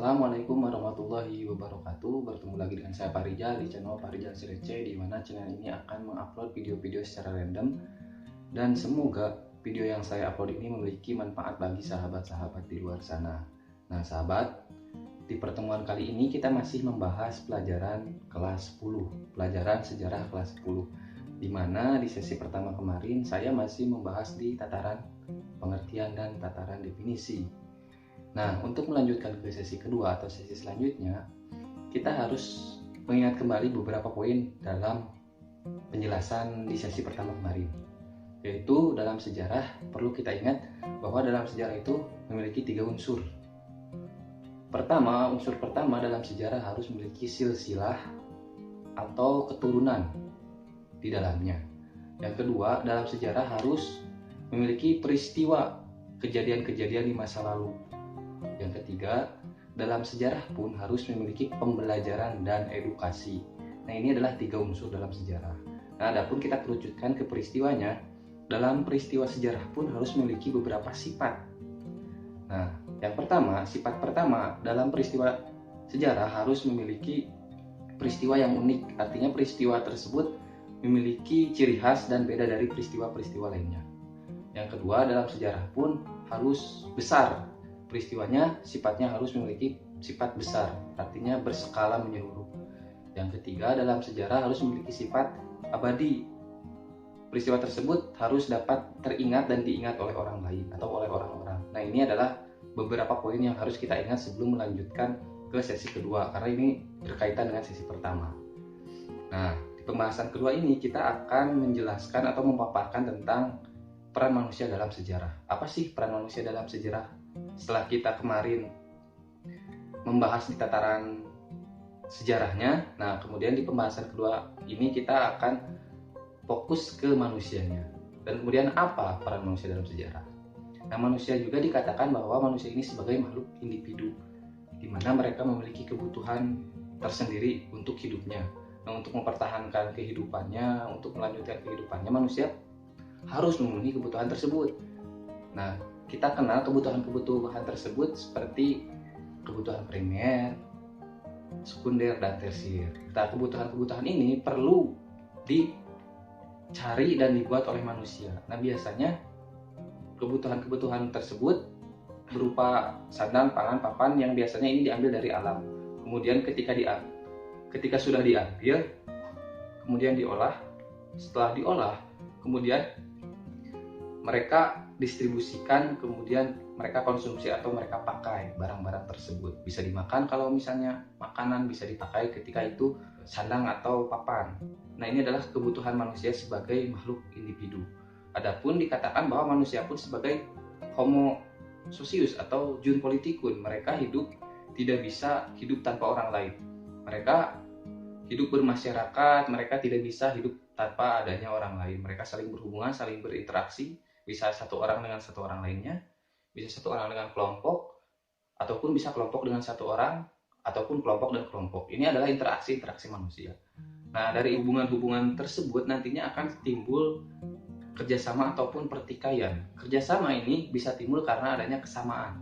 Assalamualaikum warahmatullahi wabarakatuh. Bertemu lagi dengan saya Pak Rijal di channel Pak Rijal Sirece, di mana channel ini akan mengupload video-video secara random dan semoga video yang saya upload ini memiliki manfaat bagi sahabat-sahabat di luar sana. Nah sahabat, di pertemuan kali ini kita masih membahas pelajaran kelas 10, pelajaran sejarah kelas 10, di mana di sesi pertama kemarin saya masih membahas di tataran pengertian dan tataran definisi. Nah, untuk melanjutkan ke sesi kedua atau sesi selanjutnya, kita harus mengingat kembali beberapa poin dalam penjelasan di sesi pertama kemarin. Yaitu dalam sejarah perlu kita ingat bahwa dalam sejarah itu memiliki 3 unsur. Pertama, unsur pertama dalam sejarah harus memiliki silsilah atau keturunan di dalamnya. Yang kedua, dalam sejarah harus memiliki peristiwa kejadian-kejadian di masa lalu. Yang ketiga, dalam sejarah pun harus memiliki pembelajaran dan edukasi. Nah, ini adalah 3 unsur dalam sejarah. Nah, adapun kita kerucutkan ke peristiwanya, dalam peristiwa sejarah pun harus memiliki beberapa sifat. Nah, yang pertama, sifat pertama dalam peristiwa sejarah harus memiliki peristiwa yang unik. Artinya peristiwa tersebut memiliki ciri khas dan beda dari peristiwa-peristiwa lainnya. Yang kedua, dalam sejarah pun harus besar. Peristiwanya sifatnya harus memiliki sifat besar, artinya berskala menyeluruh. Yang ketiga, dalam sejarah harus memiliki sifat abadi. Peristiwa tersebut harus dapat teringat dan diingat oleh orang lain atau oleh orang-orang. Nah, ini adalah beberapa poin yang harus kita ingat sebelum melanjutkan ke sesi kedua, karena ini berkaitan dengan sesi pertama. Nah, di pembahasan kedua ini kita akan menjelaskan atau memaparkan tentang peran manusia dalam sejarah. Apa sih peran manusia dalam sejarah? Setelah kita kemarin membahas di tataran sejarahnya, nah kemudian di pembahasan kedua ini kita akan fokus ke manusianya. Dan kemudian apa peran manusia dalam sejarah? Nah, manusia juga dikatakan bahwa manusia ini sebagai makhluk individu, di mana mereka memiliki kebutuhan tersendiri untuk hidupnya. Nah, untuk mempertahankan kehidupannya, untuk melanjutkan kehidupannya, manusia harus memenuhi kebutuhan tersebut. Nah, kita kenal kebutuhan-kebutuhan tersebut seperti kebutuhan primer, sekunder, dan tersier. Nah, kebutuhan-kebutuhan ini perlu dicari dan dibuat oleh manusia. Nah, biasanya kebutuhan-kebutuhan tersebut berupa sandang, pangan, papan yang biasanya ini diambil dari alam. Kemudian ketika sudah diambil, kemudian diolah. Setelah diolah, kemudian mereka distribusikan, kemudian mereka konsumsi atau mereka pakai barang-barang tersebut. Bisa dimakan kalau misalnya makanan, bisa dipakai ketika itu sandang atau papan. Nah, ini adalah kebutuhan manusia sebagai makhluk individu. Adapun dikatakan bahwa manusia pun sebagai homo socius atau jun politikun. Mereka tidak bisa hidup tanpa orang lain. Mereka hidup bermasyarakat, mereka tidak bisa hidup tanpa adanya orang lain. Mereka saling berhubungan, saling berinteraksi, bisa satu orang dengan satu orang lainnya, bisa satu orang dengan kelompok, ataupun bisa kelompok dengan satu orang, ataupun kelompok dan kelompok. Ini adalah interaksi manusia. Nah, dari hubungan-hubungan tersebut nantinya akan timbul kerjasama ataupun pertikaian. Kerjasama ini bisa timbul karena adanya kesamaan.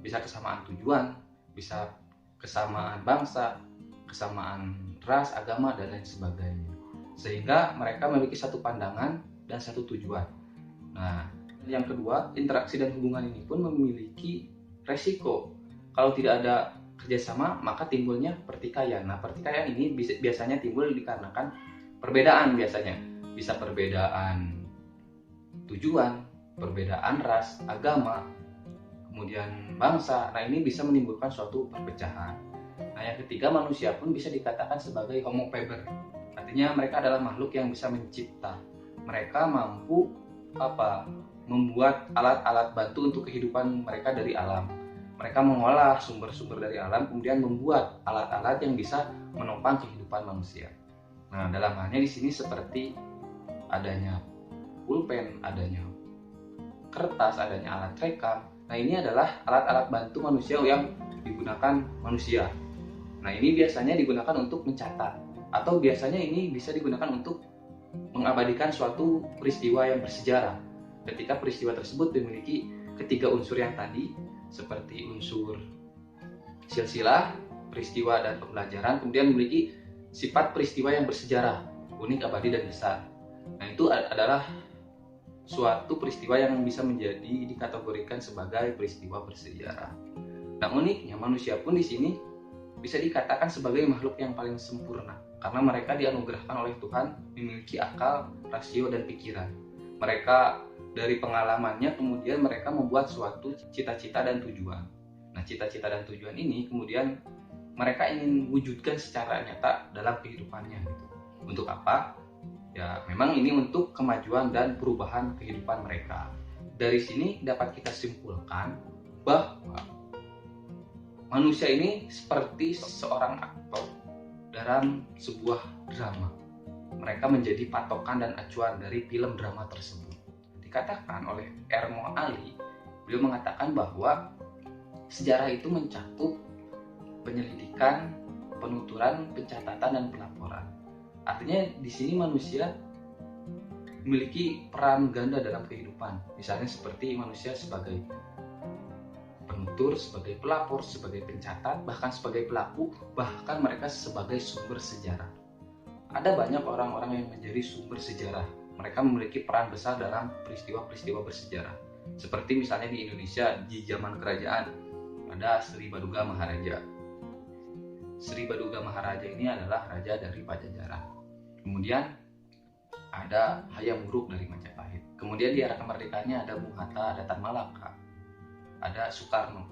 Bisa kesamaan tujuan, bisa kesamaan bangsa, kesamaan ras, agama, dan lain sebagainya. Sehingga mereka memiliki satu pandangan dan satu tujuan. Nah, yang kedua, interaksi dan hubungan ini pun memiliki resiko. Kalau tidak ada kerjasama, maka timbulnya pertikaian. Nah, pertikaian ini biasanya timbul dikarenakan perbedaan biasanya. Bisa perbedaan tujuan, perbedaan ras, agama, kemudian bangsa. Nah, ini bisa menimbulkan suatu perpecahan. Nah, yang ketiga, manusia pun bisa dikatakan sebagai homo faber. Artinya mereka adalah makhluk yang bisa mencipta. Mereka mampu membuat alat-alat bantu untuk kehidupan mereka dari alam. Mereka mengolah sumber-sumber dari alam, kemudian membuat alat-alat yang bisa menopang kehidupan manusia. Nah, dalam halnya di sini seperti adanya pulpen, adanya kertas, adanya alat rekam. Nah, ini adalah alat-alat bantu manusia yang digunakan manusia. Nah, ini biasanya digunakan untuk mencatat, atau biasanya ini bisa digunakan untuk mengabadikan suatu peristiwa yang bersejarah. Ketika peristiwa tersebut memiliki ketiga unsur yang tadi, seperti unsur silsilah peristiwa dan pembelajaran, kemudian memiliki sifat peristiwa yang bersejarah, unik, abadi, dan besar. Nah, itu adalah suatu peristiwa yang bisa menjadi dikategorikan sebagai peristiwa bersejarah. Nah, uniknya manusia pun di sini bisa dikatakan sebagai makhluk yang paling sempurna karena mereka dianugerahkan oleh Tuhan memiliki akal, rasio, dan pikiran. Mereka dari pengalamannya kemudian mereka membuat suatu cita-cita dan tujuan. Nah, cita-cita dan tujuan ini kemudian mereka ingin wujudkan secara nyata dalam kehidupannya gitu. Untuk apa? Ya, memang ini untuk kemajuan dan perubahan kehidupan mereka. Dari sini dapat kita simpulkan bahwa manusia ini seperti seorang aktor dalam sebuah drama. Mereka menjadi patokan dan acuan dari film drama tersebut. Dikatakan oleh Ermo Ali, beliau mengatakan bahwa sejarah itu mencakup penyelidikan, penuturan, pencatatan, dan pelaporan. Artinya di sini manusia memiliki peran ganda dalam kehidupan. Misalnya seperti manusia sebagai penutur, sebagai pelapor, sebagai pencatat, bahkan sebagai pelaku, bahkan mereka sebagai sumber sejarah. Ada banyak orang-orang yang menjadi sumber sejarah. Mereka memiliki peran besar dalam peristiwa-peristiwa bersejarah. Seperti misalnya di Indonesia di zaman kerajaan ada Sri Baduga Maharaja. Sri Baduga Maharaja ini adalah raja dari Pajajaran. Kemudian ada Hayam Wuruk dari Majapahit. Kemudian di era kemerdekaannya ada Bung Hatta, ada Tan Malaka, ada Soekarno.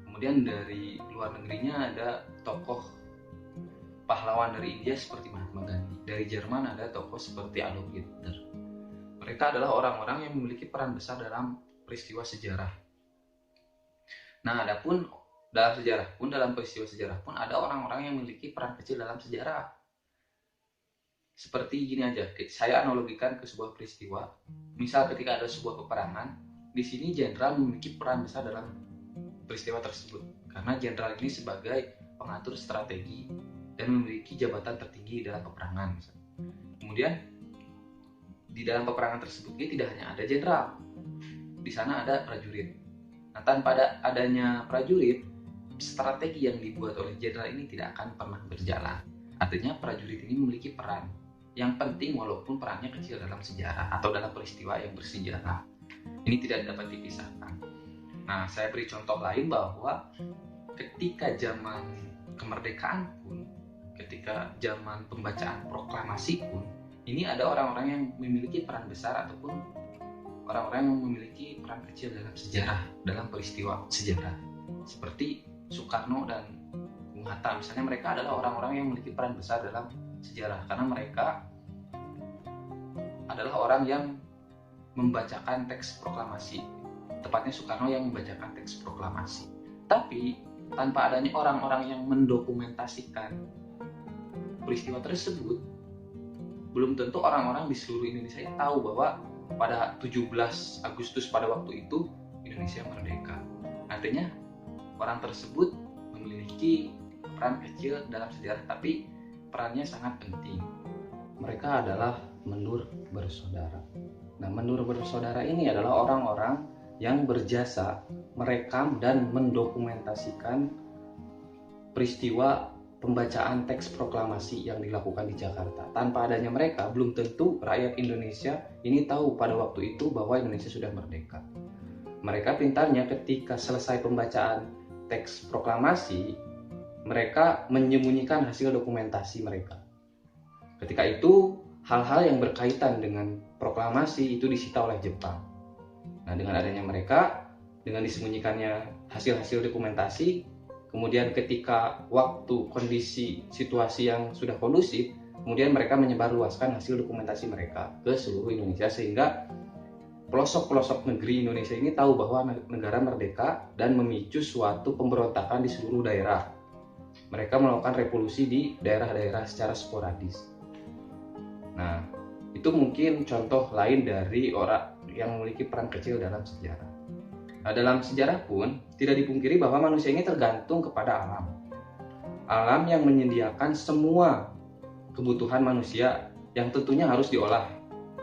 Kemudian dari luar negerinya ada tokoh pahlawan dari India seperti Mahatma Gandhi. Dari Jerman ada tokoh seperti Adolf Hitler. Mereka adalah orang-orang yang memiliki peran besar dalam peristiwa sejarah. Nah, adapun dalam peristiwa sejarah pun ada orang-orang yang memiliki peran kecil dalam sejarah. Seperti gini aja, saya analogikan ke sebuah peristiwa. Misal ketika ada sebuah peperangan, di sini jenderal memiliki peran besar dalam peristiwa tersebut. Karena jenderal ini sebagai pengatur strategi dan memiliki jabatan tertinggi dalam peperangan. Kemudian di dalam peperangan tersebut ini tidak hanya ada jenderal, di sana ada prajurit. Nah, tanpa adanya prajurit, strategi yang dibuat oleh jenderal ini tidak akan pernah berjalan. Artinya prajurit ini memiliki peran yang penting walaupun perannya kecil dalam sejarah atau dalam peristiwa yang bersejarah. Ini tidak dapat dipisahkan. Nah, saya beri contoh lain bahwa ketika zaman kemerdekaan pun, ketika zaman pembacaan proklamasi pun, ini ada orang-orang yang memiliki peran besar ataupun orang-orang yang memiliki peran kecil dalam sejarah, dalam peristiwa sejarah. Seperti Soekarno dan Bung Hatta, misalnya mereka adalah orang-orang yang memiliki peran besar dalam sejarah karena mereka adalah orang yang membacakan teks proklamasi. Tepatnya Soekarno yang membacakan teks proklamasi. Tapi tanpa adanya orang-orang yang mendokumentasikan peristiwa tersebut, belum tentu orang-orang di seluruh Indonesia tahu bahwa pada 17 Agustus pada waktu itu Indonesia merdeka. Artinya orang tersebut memiliki peran kecil dalam sejarah, tapi perannya sangat penting. Mereka adalah menur bersaudara. Nah, menur bersaudara ini adalah orang-orang yang berjasa merekam dan mendokumentasikan peristiwa pembacaan teks proklamasi yang dilakukan di Jakarta. Tanpa adanya mereka, belum tentu rakyat Indonesia ini tahu pada waktu itu bahwa Indonesia sudah merdeka. Mereka pintarnya ketika selesai pembacaan teks proklamasi, mereka menyembunyikan hasil dokumentasi mereka. Ketika itu, hal-hal yang berkaitan dengan proklamasi itu disita oleh Jepang. Nah, dengan adanya mereka, dengan disembunyikannya hasil-hasil dokumentasi, kemudian ketika waktu, kondisi, situasi yang sudah kondusif, kemudian mereka menyebarluaskan hasil dokumentasi mereka ke seluruh Indonesia sehingga pelosok-pelosok negeri Indonesia ini tahu bahwa negara merdeka dan memicu suatu pemberontakan di seluruh daerah. Mereka melakukan revolusi di daerah-daerah secara sporadis. Nah, itu mungkin contoh lain dari orang yang memiliki peran kecil dalam sejarah. Nah, dalam sejarah pun tidak dipungkiri bahwa manusia ini tergantung kepada alam. Alam yang menyediakan semua kebutuhan manusia yang tentunya harus diolah.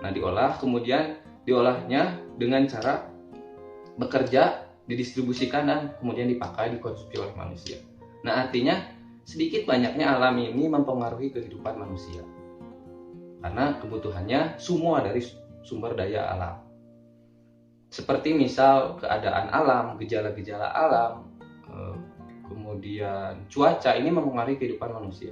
Nah, kemudian diolahnya dengan cara bekerja, didistribusikan dan kemudian dipakai, dikonsumsi oleh manusia. Nah, artinya sedikit banyaknya alam ini mempengaruhi kehidupan manusia. Karena kebutuhannya semua dari sumber daya alam. Seperti misal keadaan alam, gejala-gejala alam, kemudian cuaca ini mempengaruhi kehidupan manusia.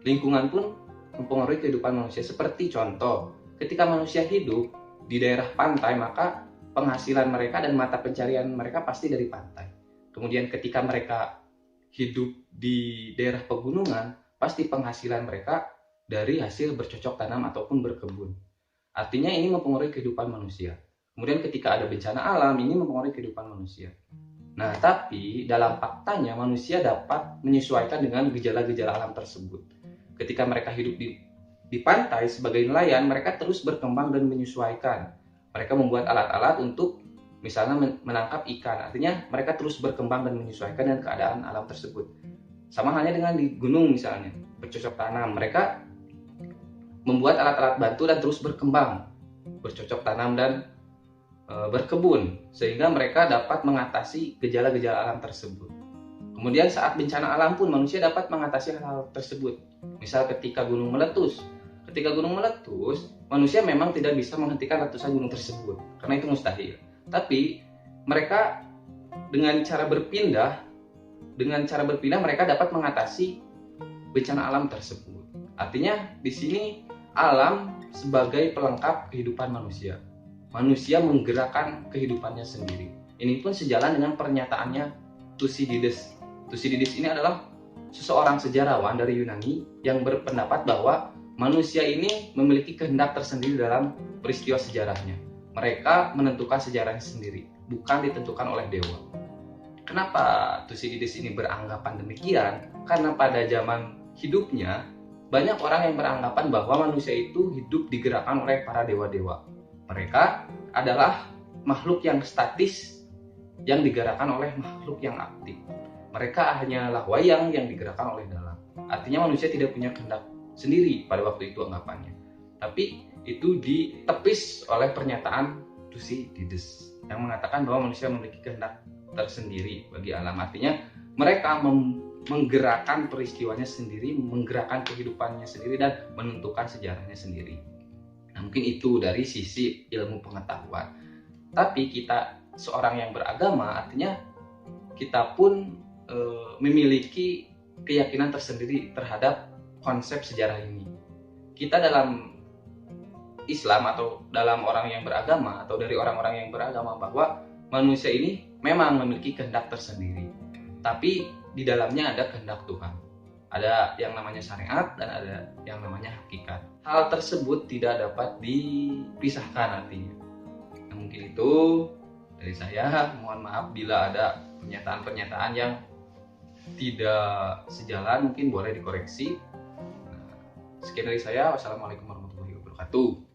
Lingkungan pun mempengaruhi kehidupan manusia. Seperti contoh, ketika manusia hidup di daerah pantai, maka penghasilan mereka dan mata pencarian mereka pasti dari pantai. Kemudian ketika mereka hidup di daerah pegunungan, pasti penghasilan mereka dari hasil bercocok tanam ataupun berkebun. Artinya ini mempengaruhi kehidupan manusia. Kemudian ketika ada bencana alam, ini mempengaruhi kehidupan manusia. Nah, tapi dalam faktanya manusia dapat menyesuaikan dengan gejala-gejala alam tersebut. Ketika mereka hidup di pantai sebagai nelayan, mereka terus berkembang dan menyesuaikan. Mereka membuat alat-alat untuk misalnya menangkap ikan. Artinya mereka terus berkembang dan menyesuaikan dengan keadaan alam tersebut. Sama halnya dengan di gunung misalnya, bercocok tanam. Mereka membuat alat-alat bantu dan terus berkembang, bercocok tanam dan berkebun, sehingga mereka dapat mengatasi gejala-gejala alam tersebut. Kemudian saat bencana alam pun manusia dapat mengatasi hal-hal tersebut. Misal ketika gunung meletus. Ketika gunung meletus, manusia memang tidak bisa menghentikan letusan gunung tersebut, karena itu mustahil. Tapi mereka dengan cara berpindah mereka dapat mengatasi bencana alam tersebut. Artinya di sini alam sebagai pelengkap kehidupan manusia. Manusia menggerakkan kehidupannya sendiri. Ini pun sejalan dengan pernyataannya Thucydides. Thucydides ini adalah seseorang sejarawan dari Yunani yang berpendapat bahwa manusia ini memiliki kehendak tersendiri dalam peristiwa sejarahnya. Mereka menentukan sejarahnya sendiri, bukan ditentukan oleh dewa. Kenapa Thucydides ini beranggapan demikian? Karena pada zaman hidupnya, banyak orang yang beranggapan bahwa manusia itu hidup digerakkan oleh para dewa-dewa. Mereka adalah makhluk yang statis yang digerakkan oleh makhluk yang aktif. Mereka hanyalah wayang yang digerakkan oleh dalang. Artinya manusia tidak punya kehendak sendiri pada waktu itu anggapannya. Tapi itu ditepis oleh pernyataan Thucydides yang mengatakan bahwa manusia memiliki kehendak tersendiri bagi alam. Artinya mereka menggerakkan peristiwanya sendiri, menggerakkan kehidupannya sendiri, dan menentukan sejarahnya sendiri. Nah, mungkin itu dari sisi ilmu pengetahuan. Tapi kita seorang yang beragama, artinya kita pun memiliki keyakinan tersendiri terhadap konsep sejarah ini. Kita dalam Islam atau dalam orang yang beragama atau dari orang-orang yang beragama bahwa manusia ini memang memiliki kehendak tersendiri. Tapi di dalamnya ada kehendak Tuhan. Ada yang namanya syariat dan ada yang namanya hakikat. Hal tersebut tidak dapat dipisahkan artinya. Nah, mungkin itu dari saya. Mohon maaf bila ada pernyataan-pernyataan yang tidak sejalan, mungkin boleh dikoreksi. Sekian dari saya. Wassalamualaikum warahmatullahi wabarakatuh.